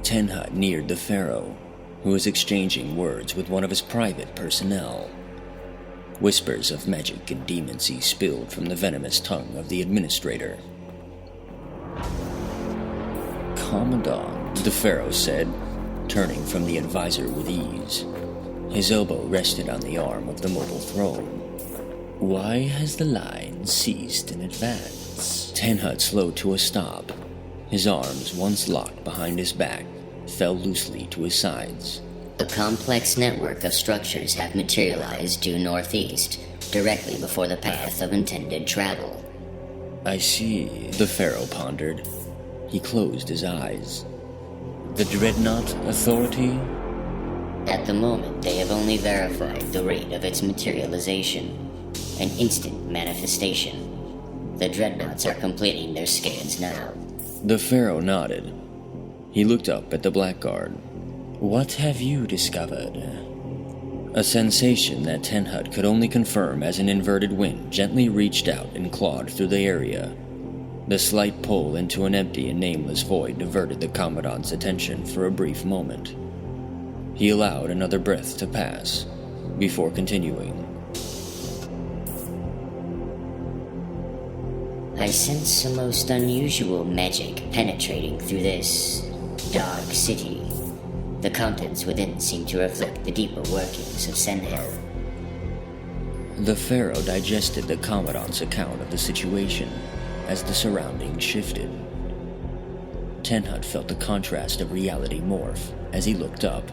Tenhut neared the Pharaoh, who was exchanging words with one of his private personnel. Whispers of magic and demoncy spilled from the venomous tongue of the administrator. "Commandant," the Pharaoh said, turning from the advisor with ease. His elbow rested on the arm of the mobile throne. "Why has the line ceased in advance?" Tenhut slowed to a stop. His arms, once locked behind his back, fell loosely to his sides. A complex network of structures have materialized due northeast, directly before the path of intended travel. "I see," the Pharaoh pondered. He closed his eyes. "The Drednoght Authority?" At the moment, they have only verified the rate of its materialization, an instant manifestation. The Dreadnoughts are completing their scans now. The Pharaoh nodded. He looked up at the Blackguard. "What have you discovered?" A sensation that Tenhut could only confirm as an inverted wind gently reached out and clawed through the area. The slight pull into an empty and nameless void diverted the Commandant's attention for a brief moment. He allowed another breath to pass, before continuing. "I sense a most unusual magic penetrating through this dark city. The contents within seem to reflect the deeper workings of Senhel." The Pharaoh digested the Commandant's account of the situation as the surroundings shifted. Tenhut felt the contrast of reality morph as he looked up,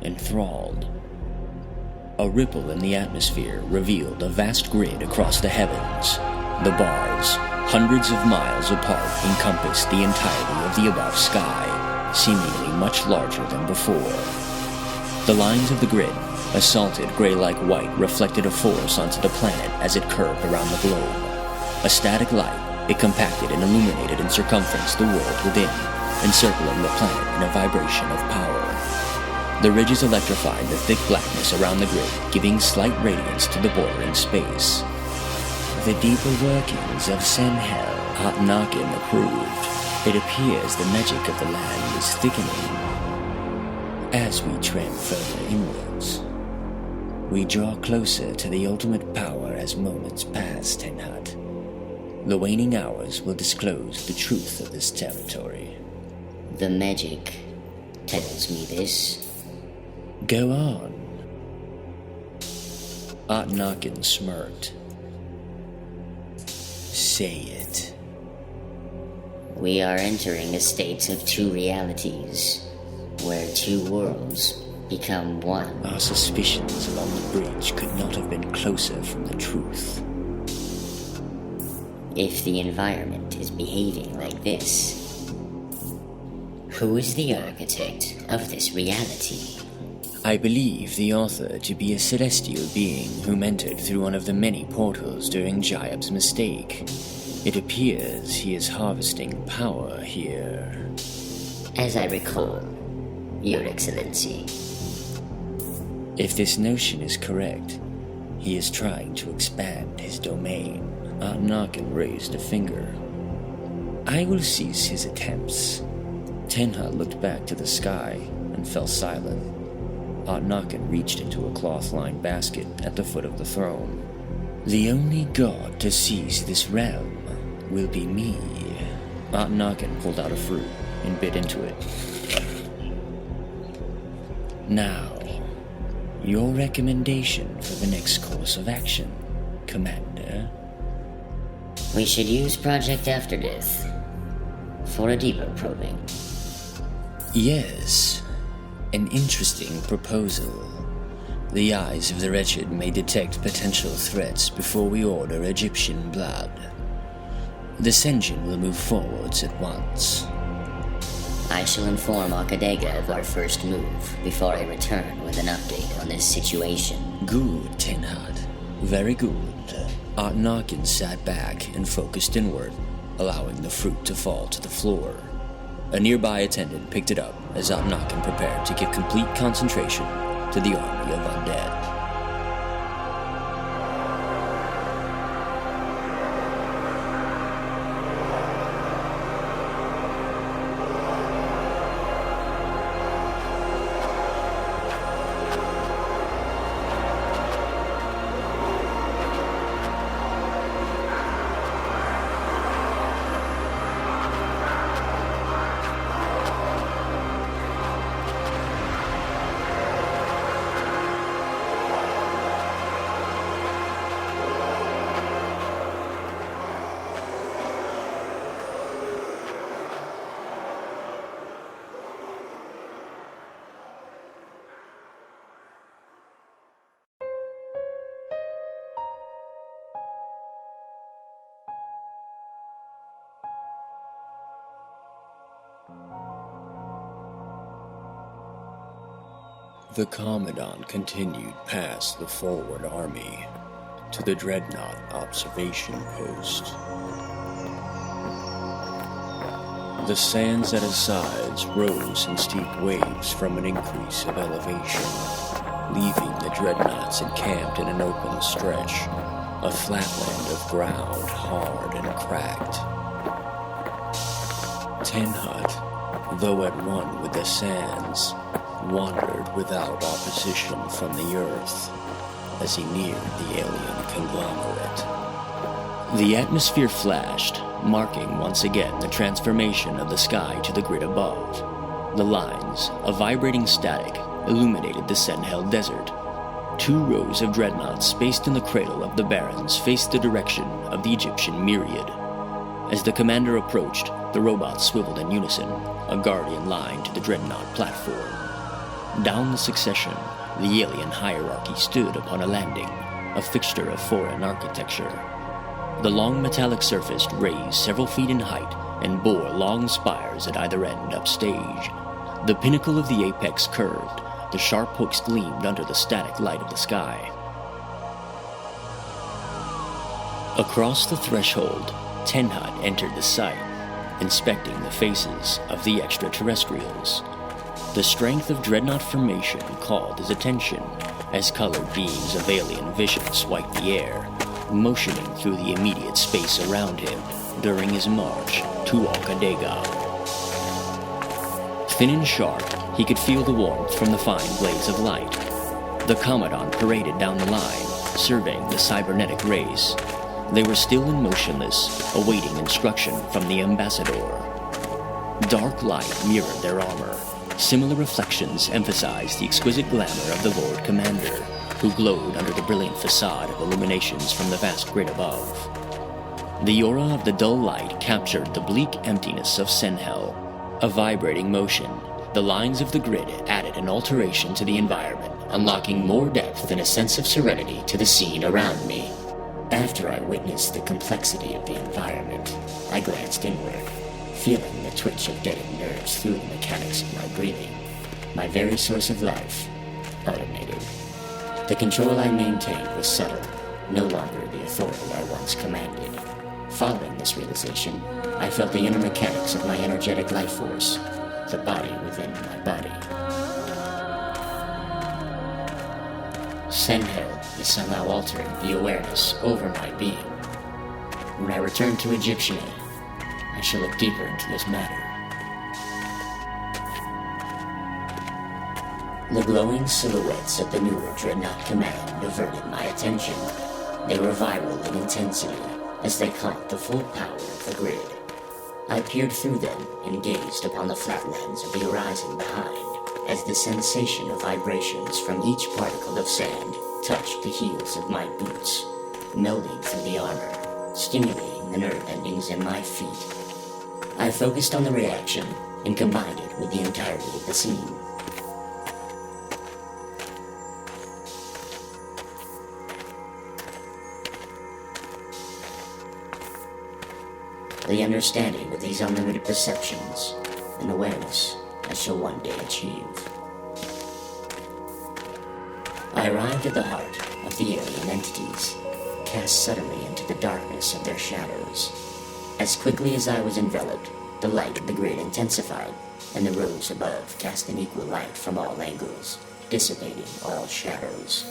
enthralled. A ripple in the atmosphere revealed a vast grid across the heavens. The bars, hundreds of miles apart, encompassed the entirety of the above sky, seemingly much larger than before. The lines of the grid, a salted gray-like white, reflected a force onto the planet as it curved around the globe. A static light, it compacted and illuminated in circumference the world within, encircling the planet in a vibration of power. The ridges electrified the thick blackness around the grid, giving slight radiance to the bordering space. "The deeper workings of Senhel," Atnakin approved. "It appears the magic of the land is thickening. As we tread further inwards, we draw closer to the ultimate power as moments pass, Tenhut. The waning hours will disclose the truth of this territory." "The magic tells me this." "Go on." Atnakin smirked. "Say it." "We are entering a state of two realities, where two worlds become one." Our suspicions along the bridge could not have been closer from the truth. If the environment is behaving like this, who is the architect of this reality? I believe the author to be a celestial being whom entered through one of the many portals during Jayab's mistake. It appears he is harvesting power here. As I recall, Your Excellency. If this notion is correct, he is trying to expand his domain. Atnakin raised a finger. "I will cease his attempts." Tenhut looked back to the sky and fell silent. Atnakin reached into a cloth-lined basket at the foot of the throne. "The only god to seize this realm will be me." Atnakin pulled out a fruit and bit into it. "Now, your recommendation for the next course of action, Commander?" "We should use Project Afterdeath for a deeper probing." "Yes, an interesting proposal. The eyes of the wretched may detect potential threats before we order Egyptian blood. The Senjin will move forwards at once." "I shall inform Akadega of our first move before I return with an update on this situation." "Good, Tenhut. Very good." Atnakin sat back and focused inward, allowing the fruit to fall to the floor. A nearby attendant picked it up as Atnakin prepared to give complete concentration to the army of undead. The Commandant continued past the forward army to the Drednoght observation post. The sands at his sides rose in steep waves from an increase of elevation, leaving the Dreadnoughts encamped in an open stretch, a flatland of ground hard and cracked. Tenhut, though at one with the sands, wandered without opposition from the earth as he neared the alien conglomerate. The atmosphere flashed, marking once again the transformation of the sky to the grid above. The lines of vibrating static illuminated the Senhel Desert. 2 rows of dreadnoughts spaced in the cradle of the barrens faced the direction of the Egyptian myriad. As the commander approached, the robots swiveled in unison, a guardian line to the dreadnought platform. Down the succession, the alien hierarchy stood upon a landing, a fixture of foreign architecture. The long metallic surface raised several feet in height and bore long spires at either end upstage. The pinnacle of the apex curved, the sharp hooks gleamed under the static light of the sky. Across the threshold, Tenhut entered the site, inspecting the faces of the extraterrestrials. The strength of Drednoght formation called his attention as colored beams of alien vision swiped the air, motioning through the immediate space around him during his march to Alcadega. Thin and sharp, he could feel the warmth from the fine blades of light. The Commandant paraded down the line, surveying the cybernetic race. They were still and motionless, awaiting instruction from the ambassador. Dark light mirrored their armor. Similar reflections emphasized the exquisite glamour of the Lord Commander, who glowed under the brilliant facade of illuminations from the vast grid above. The aura of the dull light captured the bleak emptiness of Senhel. A vibrating motion, the lines of the grid added an alteration to the environment, unlocking more depth and a sense of serenity to the scene around me. After I witnessed the complexity of the environment, I glanced inward, feeling the twitch of deadened nerves through the mechanics of my breathing. My very source of life, automated. The control I maintained was subtle, no longer the authority I once commanded. Following this realization, I felt the inner mechanics of my energetic life force, the body within my body. Senhel is somehow altering the awareness over my being. When I return to Egyptian, I shall look deeper into this matter. The glowing silhouettes of the newer Drednoght Command diverted my attention. They were viral in intensity as they caught the full power of the grid. I peered through them and gazed upon the flatlands of the horizon behind as the sensation of vibrations from each particle of sand touched the heels of my boots, melding through the armor, stimulating the nerve endings in my feet. I focused on the reaction and combined it with the entirety of the scene. The understanding of these unlimited perceptions and awareness I shall one day achieve. I arrived at the heart of the alien entities, cast suddenly into the darkness of their shadows. As quickly as I was enveloped, the light of the grid intensified, and the rows above cast an equal light from all angles, dissipating all shadows.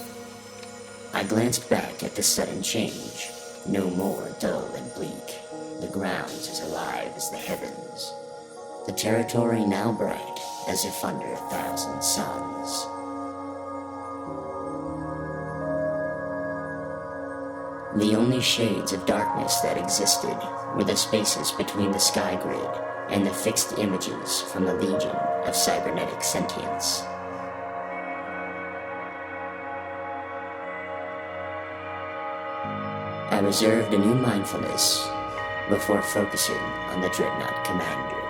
I glanced back at the sudden change, no more dull and bleak. The ground is as alive as the heavens. The territory now bright as if under 1,000 suns. The only shades of darkness that existed were the spaces between the sky grid and the fixed images from the legion of cybernetic sentience. I reserved a new mindfulness before focusing on the Drednoght Commander.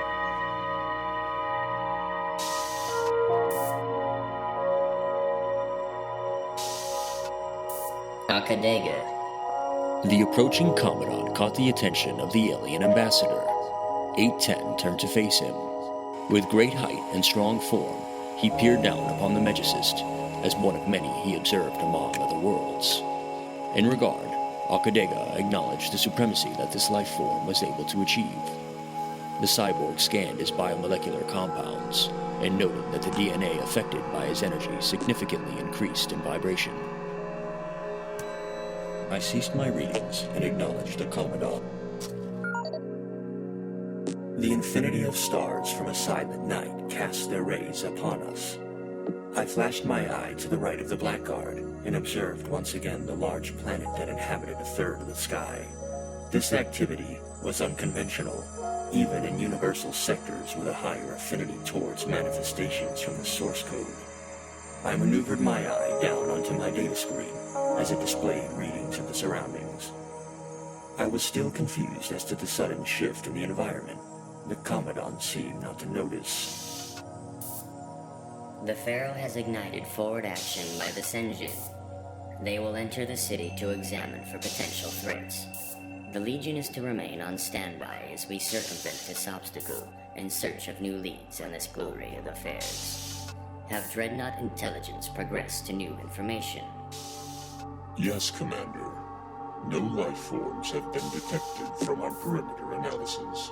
Alcadega. The approaching Commandant caught the attention of the alien ambassador. 810 turned to face him. With great height and strong form, He peered down upon the Magicist as one of many he observed among other worlds. In regard, Akadega acknowledged the supremacy that this life form was able to achieve. The cyborg scanned his biomolecular compounds and noted that the DNA affected by his energy significantly increased in vibration. I ceased my readings and acknowledged the Commandant. The infinity of stars from a silent night cast their rays upon us. I flashed my eye to the right of the Blackguard and observed once again the large planet that inhabited a third of the sky. This activity was unconventional, even in universal sectors with a higher affinity towards manifestations from the source code. I maneuvered my eye down onto my data screen as it displayed readings of the surroundings. I was still confused as to the sudden shift in the environment. The Commandant seemed not to notice. The Pharaoh has ignited forward action by the Senjin. They will enter the city to examine for potential threats. The Legion is to remain on standby as we circumvent this obstacle in search of new leads on this glory of affairs. Have Drednoght intelligence progressed to new information? Yes, Commander. No life forms have been detected from our perimeter analysis.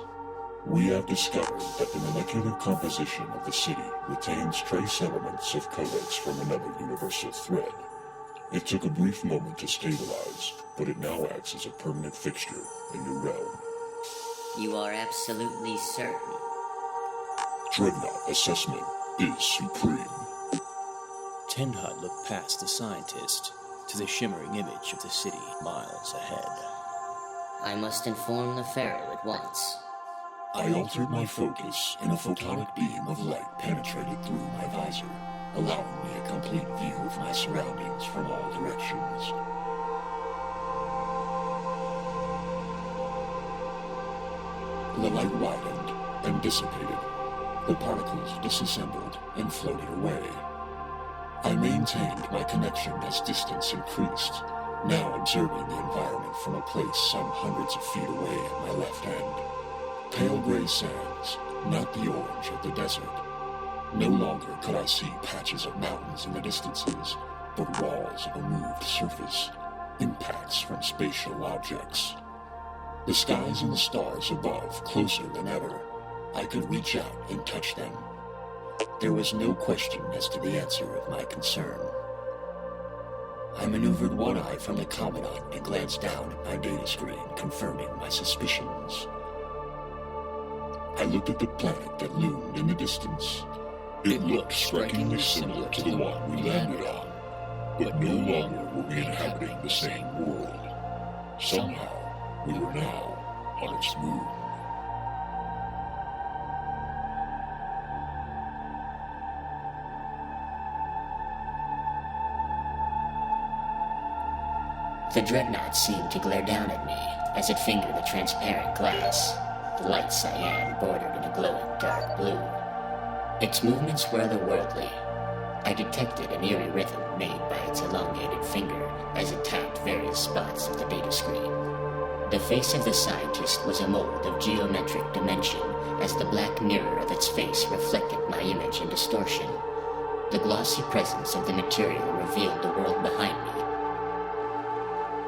We have discovered that the molecular composition of the city retains trace elements of codex from another universal thread. It took a brief moment to stabilize, but it now acts as a permanent fixture in the realm. You are absolutely certain? Drednoght assessment is supreme. Tenhud looked past the scientist to the shimmering image of the city miles ahead. I must inform the Pharaoh at once. I altered my focus, and a photonic beam of light penetrated through my visor, allowing me a complete view of my surroundings from all directions. The light widened and dissipated. The particles disassembled and floated away. I maintained my connection as distance increased, now observing the environment from a place some hundreds of feet away at my left hand. Pale gray sands, not the orange of the desert. No longer could I see patches of mountains in the distances, but walls of a moved surface, impacts from spatial objects. The skies and the stars above, closer than ever. I could reach out and touch them. There was no question as to the answer of my concern. I maneuvered one eye from the Commandant and glanced down at my data screen, confirming my suspicions. I looked at the planet that loomed in the distance. It looked strikingly similar to the one we landed on, but no longer were we inhabiting the same world. Somehow, we were now on its moon. The Drednoght seemed to glare down at me as it fingered the transparent glass, the light cyan bordered in a glowing dark blue. Its movements were otherworldly. I detected an eerie rhythm made by its elongated finger as it tapped various spots of the data screen. The face of the scientist was a mold of geometric dimension as the black mirror of its face reflected my image in distortion. The glossy presence of the material revealed the world behind me.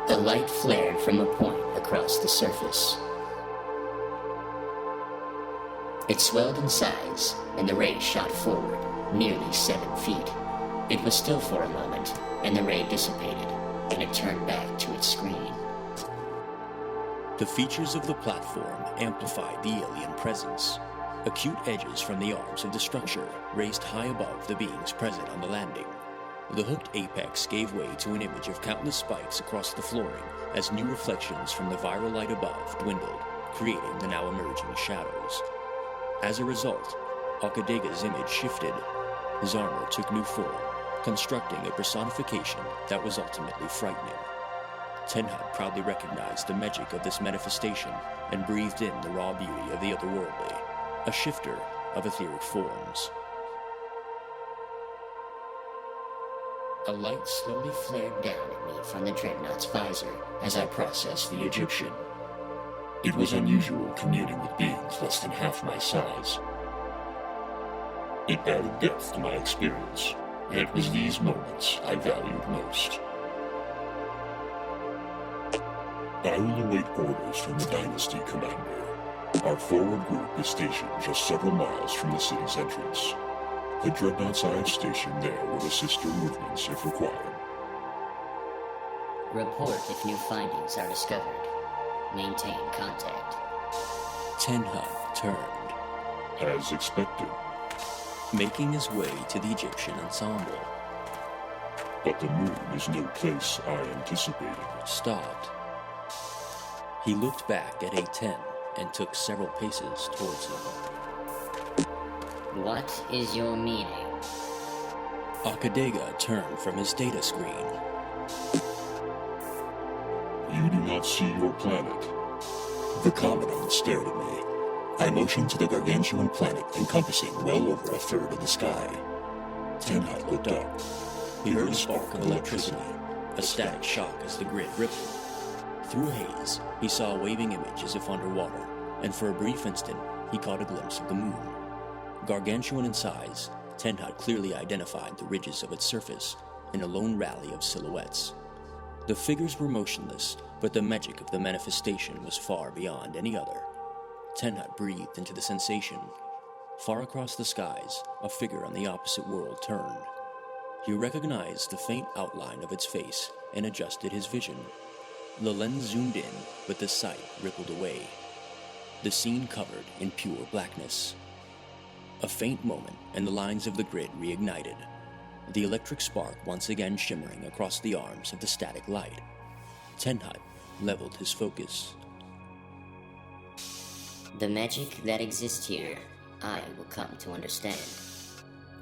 The light flared from a point across the surface. It swelled in size, and the ray shot forward, nearly 7 feet. It was still for a moment, and the ray dissipated, and it turned back to its screen. The features of the platform amplified the alien presence. Acute edges from the arms of the structure raised high above the beings present on the landing. The hooked apex gave way to an image of countless spikes across the flooring as new reflections from the viral light above dwindled, creating the now emerging shadows. As a result, Akadega's image shifted. His armor took new form, constructing a personification that was ultimately frightening. Tenhud proudly recognized the magic of this manifestation and breathed in the raw beauty of the otherworldly, a shifter of etheric forms. A light slowly flared down at me from the Drednought's visor as I processed the Egyptian. It was unusual communing with beings less than half my size. It added depth to my experience, and it was these moments I valued most. I will await orders from the Dynasty Commander. Our forward group is stationed just several miles from the city's entrance. The Drednoughts I have stationed there will assist your movements if required. Report if new findings are discovered. Maintain contact. Tenhut turned, As expected, making his way to the Egyptian ensemble. but the moon is no place I anticipated. Stopped. He looked back at A10 and took several paces towards him. What is your meaning? Akadega turned from his data screen. You do not see your planet. The Commandant stared at me. I motioned to the gargantuan planet encompassing well over a third of the sky. Tenhut looked up. He heard a spark of electricity, a static shock as the grid rippled. Through haze, he saw a waving image as if underwater, and for a brief instant, he caught a glimpse of the moon. Gargantuan in size, Tenhut clearly identified the ridges of its surface in a lone rally of silhouettes. The figures were motionless, but the magic of the manifestation was far beyond any other. Tenhut breathed into the sensation. Far across the skies, a figure on the opposite world turned. He recognized the faint outline of its face and adjusted his vision. The lens zoomed in, but the sight rippled away. The scene covered in pure blackness. A faint moment, and the lines of the grid reignited, the electric spark once again shimmering across the arms of the static light. Tenhut leveled his focus. The magic that exists here, I will come to understand.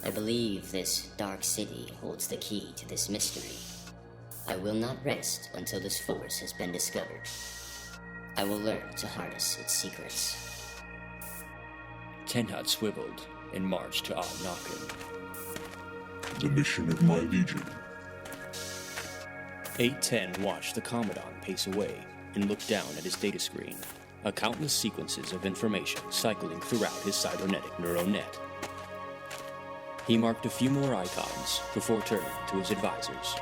I believe this dark city holds the key to this mystery. I will not rest until this force has been discovered. I will learn to harness its secrets. Tenhut swiveled and marched to Ognokin. The mission of my legion. 810 watched the Commandant pace away and looked down at his data screen, a countless sequences of information cycling throughout his cybernetic neural net. He marked a few more icons before turning to his advisors.